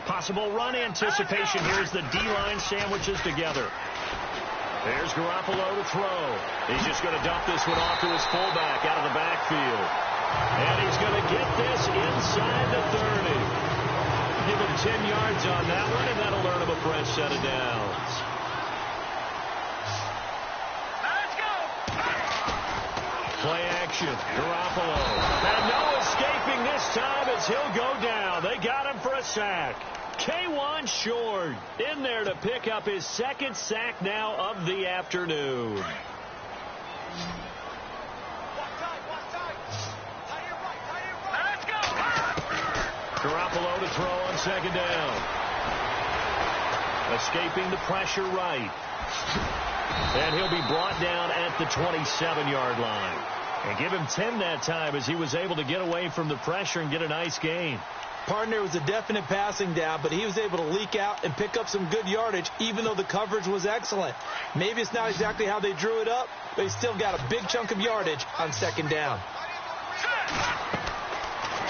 Possible run anticipation here as the D-line sandwiches together. There's Garoppolo to throw. He's just going to dump this one off to his fullback out of the backfield. And he's going to get this inside the 30. Give him 10 yards on that one, and that'll earn him a fresh set of downs. Let's go. Play action. Garoppolo. And no escaping this time as he'll go down. They got him for a sack. K1 Short in there to pick up his second sack now of the afternoon. Let's go. Garoppolo to throw on second down. Escaping the pressure right. And he'll be brought down at the 27-yard line. And give him 10 that time as he was able to get away from the pressure and get a nice gain. Partner was a definite passing down, but he was able to leak out and pick up some good yardage, even though the coverage was excellent. Maybe it's not exactly how they drew it up, but he still got a big chunk of yardage on second down.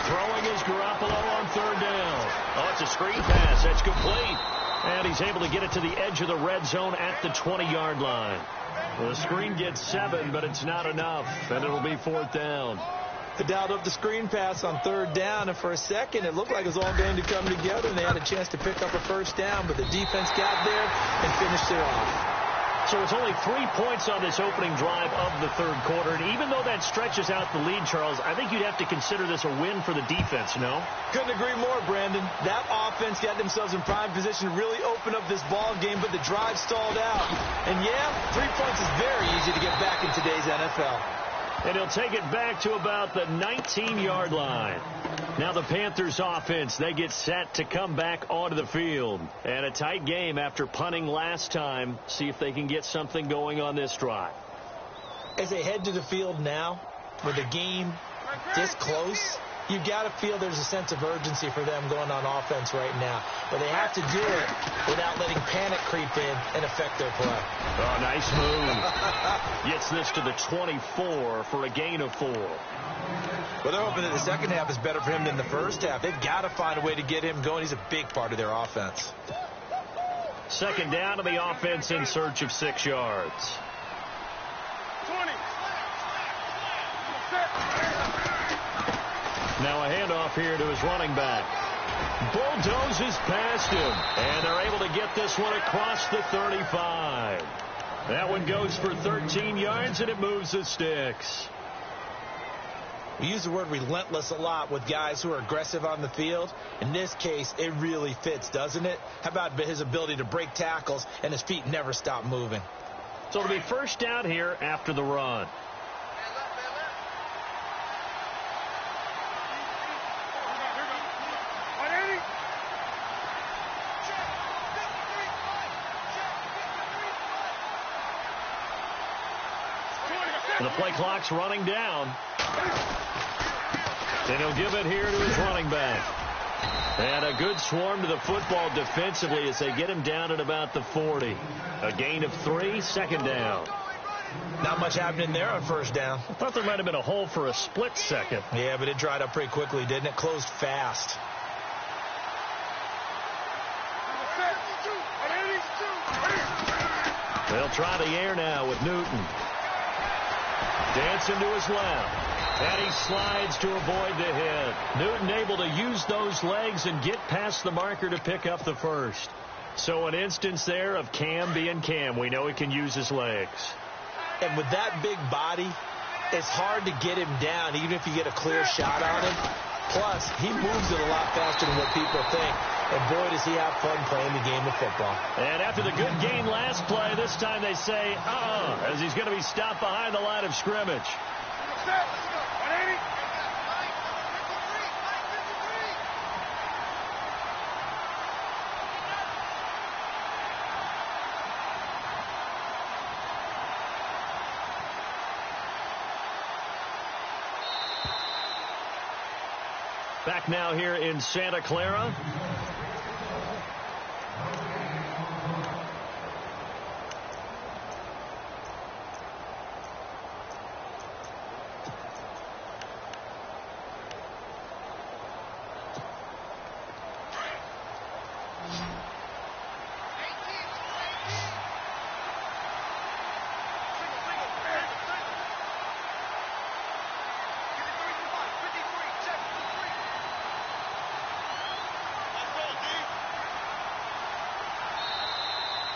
Throwing is Garoppolo on third down. Oh, it's a screen pass. That's complete. And he's able to get it to the edge of the red zone at the 20-yard line. Well, the screen gets 7, but it's not enough, and it'll be fourth down. They dialed up the screen pass on third down, and for a second it looked like it was all going to come together, and they had a chance to pick up a first down, but the defense got there and finished it off. So it's only 3 points on this opening drive of the third quarter, and even though that stretches out the lead, Charles, I think you'd have to consider this a win for the defense, no? Couldn't agree more, Brandon. That offense got themselves in prime position to really open up this ball game, but the drive stalled out. And yeah, 3 points is very easy to get back in today's NFL. And he'll take it back to about the 19-yard line. Now the Panthers offense, they get set to come back onto the field. And a tight game after punting last time. See if they can get something going on this drive. As they head to the field now, with the game this close, you've got to feel there's a sense of urgency for them going on offense right now. But they have to do it without letting panic creep in and affect their play. Oh, nice move. Gets this to the 24 for a gain of 4. Well, they're hoping that the second half is better for him than the first half. They've got to find a way to get him going. He's a big part of their offense. Second down to the offense in search of 6 yards. 20. Now a handoff here to his running back. Bulldozes past him, and they're able to get this one across the 35. That one goes for 13 yards, and it moves the sticks. We use the word relentless a lot with guys who are aggressive on the field. In this case, it really fits, doesn't it? How about his ability to break tackles, and his feet never stop moving? So it'll be first down here after the run. And the play clock's running down. And he'll give it here to his running back. And a good swarm to the football defensively as they get him down at about the 40. A gain of 3, second down. Not much happening there on first down. I thought there might have been a hole for a split second. Yeah, but it dried up pretty quickly, didn't it? Closed fast. They'll try the air now with Newton. Dancing to his left. And he slides to avoid the hit. Newton able to use those legs and get past the marker to pick up the first. So an instance there of Cam being Cam. We know he can use his legs. And with that big body, it's hard to get him down, even if you get a clear shot on him. Plus, he moves it a lot faster than what people think. And boy, does he have fun playing the game of football. And after the good gain last play, this time they say, as he's going to be stopped behind the line of scrimmage. Back now here in Santa Clara.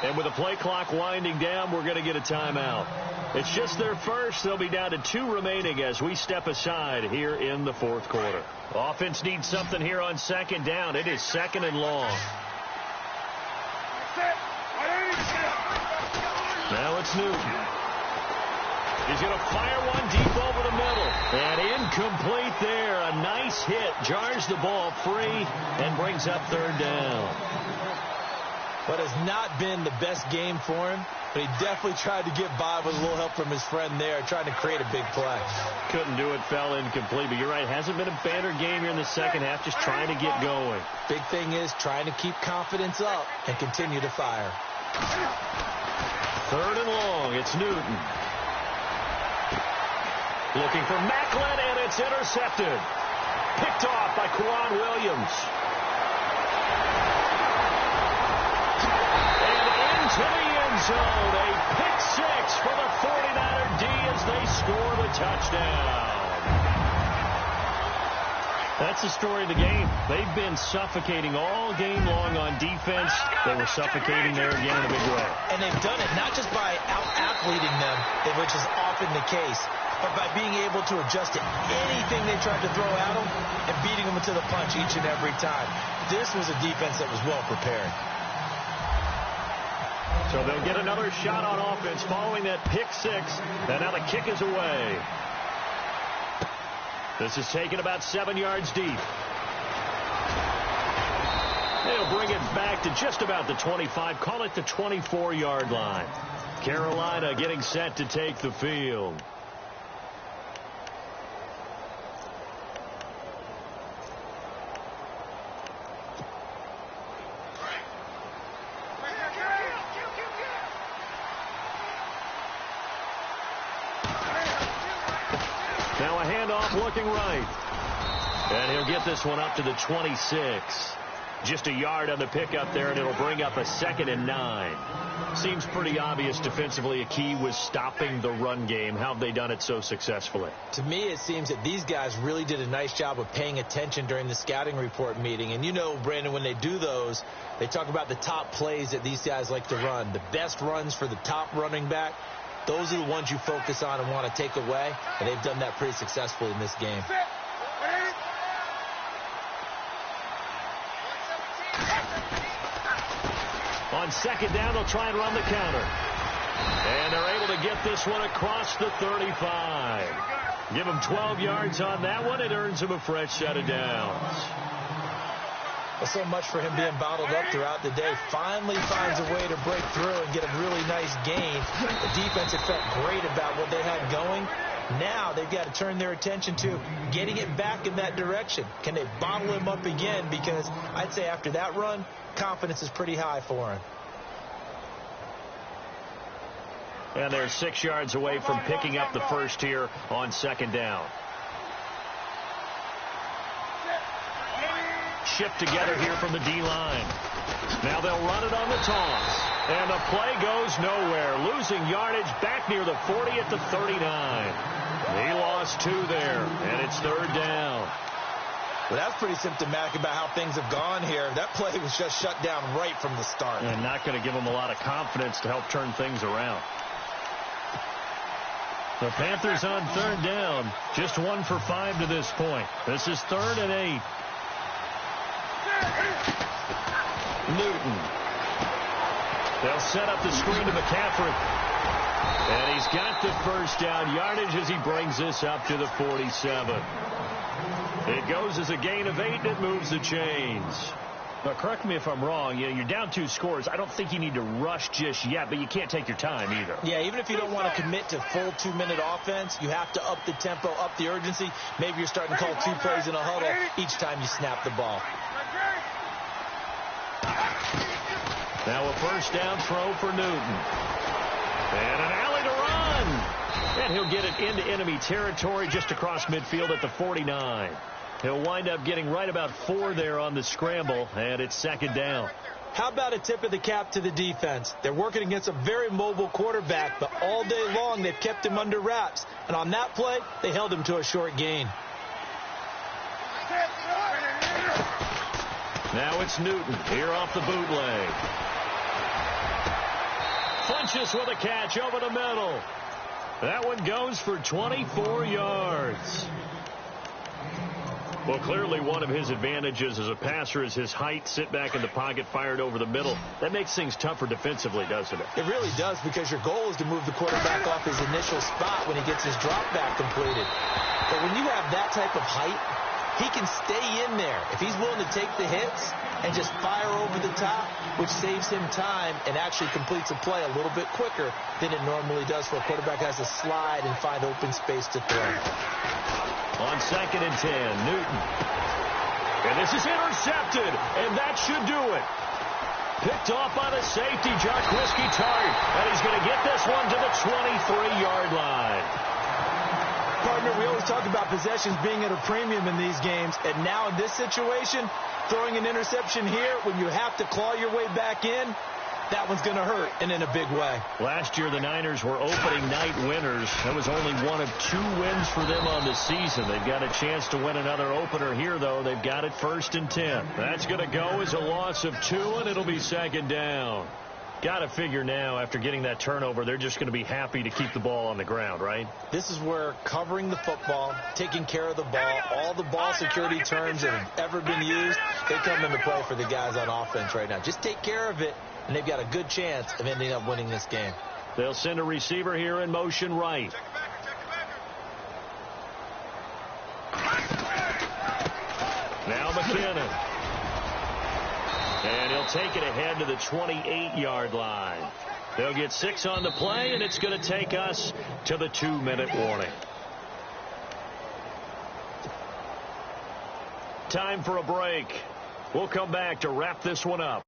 And with the play clock winding down, we're going to get a timeout. It's just their first. They'll be down to 2 remaining as we step aside here in the fourth quarter. Offense needs something here on second down. It is second and long. Now it's Newton. He's going to fire one deep over the middle. And incomplete there. A nice hit. Jars the ball free and brings up third down. What has not been the best game for him, but he definitely tried to get by with a little help from his friend there, trying to create a big play. Couldn't do it, fell incomplete. But you're right, hasn't been a banner game here in the second half, just trying to get going. Big thing is trying to keep confidence up and continue to fire. Third and long, it's Newton. Looking for Macklin, and it's intercepted. Picked off by Quan Williams. To the end zone, a pick six for the 49er D as they score the touchdown. That's the story of the game. They've been suffocating all game long on defense. They were suffocating there again in a big way. And they've done it not just by out-athleting them, which is often the case, but by being able to adjust to anything they tried to throw at them and beating them into the punch each and every time. This was a defense that was well prepared. So they'll get another shot on offense following that pick six. And now the kick is away. This is taken about 7 yards deep. They'll bring it back to just about the 25. Call it the 24-yard line. Carolina getting set to take the field. Now a handoff looking right. And he'll get this one up to the 26. Just a yard on the pickup there, and it'll bring up a 2nd and 9. Seems pretty obvious defensively a key was stopping the run game. How have they done it so successfully? To me, it seems that these guys really did a nice job of paying attention during the scouting report meeting. And you know, Brandon, when they do those, they talk about the top plays that these guys like to run. The best runs for the top running back. Those are the ones you focus on and want to take away, and they've done that pretty successfully in this game. On second down, they'll try and run the counter. And they're able to get this one across the 35. Give them 12 yards on that one. It earns them a fresh set of downs. Well, so much for him being bottled up throughout the day. Finally finds a way to break through and get a really nice gain. The defense had felt great about what they had going. Now they've got to turn their attention to getting it back in that direction. Can they bottle him up again? Because I'd say after that run, confidence is pretty high for him. And they're 6 yards away from picking up the first here on second down. Shipped together here from the D-line. Now they'll run it on the toss. And the play goes nowhere. Losing yardage back near the 40 at the 39. He lost 2 there, and it's third down. Well, that's pretty symptomatic about how things have gone here. That play was just shut down right from the start. And not going to give them a lot of confidence to help turn things around. The Panthers on third down. Just 1 for 5 to this point. This is 3rd and 8. Newton. They'll set up the screen to McCaffrey. And he's got the first down yardage as he brings this up to the 47. It goes as a gain of 8, and it moves the chains. But correct me if I'm wrong, you're down 2 scores. I don't think you need to rush just yet, but you can't take your time either. Yeah, even if you don't want to commit to full 2-minute offense, you have to up the tempo, up the urgency. Maybe you're starting to call 2 plays in a huddle each time you snap the ball. Now a first down throw for Newton. And an alley to run. And he'll get it into enemy territory just across midfield at the 49. He'll wind up getting right about 4 there on the scramble, and it's second down. How about a tip of the cap to the defense? They're working against a very mobile quarterback, but all day long they've kept him under wraps. And on that play, they held him to a short gain. Now it's Newton here off the bootleg. Flinches with a catch over the middle. That one goes for 24 yards. Well, clearly one of his advantages as a passer is his height. Sit back in the pocket, fired over the middle. That makes things tougher defensively, doesn't it? It really does, because your goal is to move the quarterback off his initial spot when he gets his drop back completed. But when you have that type of height, he can stay in there. If he's willing to take the hits and just fire over the top, which saves him time and actually completes a play a little bit quicker than it normally does for a quarterback has to slide and find open space to throw. On 2nd and 10, Newton. And this is intercepted, and that should do it. Picked off by the safety, Jarquiski Tart, and he's going to get this one to the 23-yard line. Partner, we always talk about possessions being at a premium in these games, and now in this situation, throwing an interception here when you have to claw your way back in, that one's going to hurt, and in a big way. Last year, the Niners were opening night winners. That was only one of 2 wins for them on the season. They've got a chance to win another opener here, though. They've got it 1st and 10. That's going to go as a loss of 2, and it'll be 2nd down. Got to figure now, after getting that turnover, they're just going to be happy to keep the ball on the ground, right? This is where covering the football, taking care of the ball, all the ball security terms that have ever been used, they come into play for the guys on offense right now. Just take care of it, and they've got a good chance of ending up winning this game. They'll send a receiver here in motion right. Now McKinnon. And he'll take it ahead to the 28-yard line. They'll get 6 on the play, and it's going to take us to the 2-minute warning. Time for a break. We'll come back to wrap this one up.